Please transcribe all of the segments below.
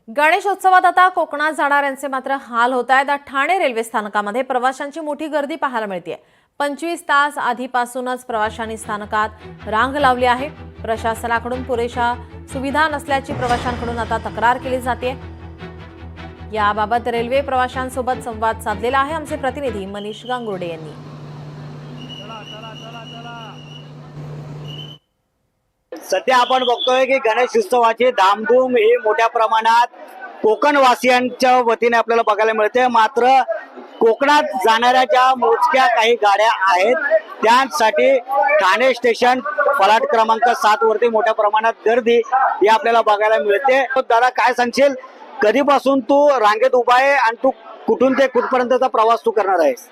गणेशोत्सवात आता कोकणात जाणाऱ्यांचे मात्र हाल होत आहेत। ठाणे रेल्वे स्थानकामध्ये प्रवाशांची मोठी गर्दी पाहायला मिळते। 25 तास आधीपासूनच प्रवाशांनी स्थानकात रांग लावली आहे। प्रशासनाकडून पुरेशा सुविधा नसल्याची प्रवाशांकडून आता तक्रार केली जाते। याबाबत रेल्वे प्रवाशांसोबत संवाद साधलेला आहे आमचे प्रतिनिधी मनीष गांगुर्डे यांनी। सध्या आपण बघतोय की गणेश उत्सवाची धामधूम ही मोठ्या प्रमाणात कोकणवासियांच्या वतीने आपल्याला बघायला मिळते। मात्र कोकणात जाणाऱ्या ज्या मोजक्या काही गाड्या आहेत त्यासाठी ठाणे स्टेशन फलाट क्रमांक 7 वरती मोठ्या प्रमाणात गर्दी ही आपल्याला बघायला मिळते। दादा, काय सांगशील, कधीपासून तू रांगेत उभा आहे आणि तू कुठून ते कुठपर्यंतचा प्रवास तू करणार आहेस?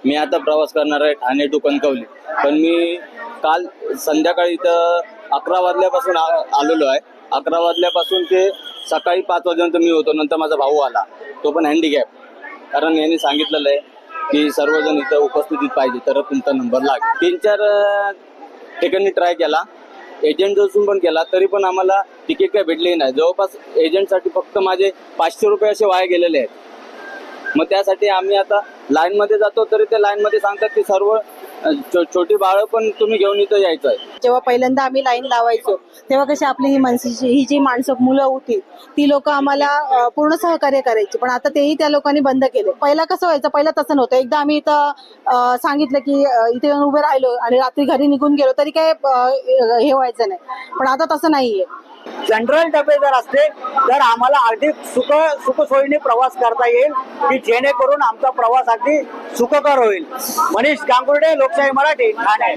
मी आता प्रवास करणार आहे ठाणे टू कणकवली, पण मी काल संध्याकाळी इथं 11 वाजल्यापासून आलेलो आहे। 11 वाजल्यापासून ते सकाळी 5 वाजेपर्यंत मी होतो। नंतर माझा भाऊ आला, तो पण हँडिकॅप, कारण यांनी सांगितलेलं आहे की सर्वजण इथं उपस्थितीत पाहिजे तर तुमचा नंबर लागेल। 3-4 ठिकाणी ट्राय केला, एजंट असून पण केला, तरी पण आम्हाला तिकीट काही भेटली नाही। जवळपास एजंटसाठी फक्त माझे 500 रुपये असे वाया गेलेले आहेत। मग त्यासाठी आम्ही आता लाईन मध्ये जातो, तरी त्या लाईन मध्ये सांगतात की सर्व छोटी बाळं पण तुम्ही घेऊन इथं यायचं आहे। जेव्हा पहिल्यांदा आम्ही लाईन लावायचो तेव्हा कशी आपली ही जी माणसं मुलं होती ती लोक आम्हाला पूर्ण सहकार्य करायची, पण आता तेही त्या लोकांनी बंद केले। पहिला कसं व्हायचं, पहिला तसं नव्हतं। एकदा आम्ही इथं सांगितलं की इथे येऊन उभे राहिलो आणि रात्री घरी निघून गेलो तरी काय हे व्हायचं नाही, पण आता तसं नाहीये। जनरल डबे जर असते तर आम्हाला अगदी सुखसोयीने प्रवास करता येईल, की जेणेकरून आमचा प्रवास अगदी सुखकर होईल। मनीष गांगुर्डे, लोकशाही मराठी, ठाणे।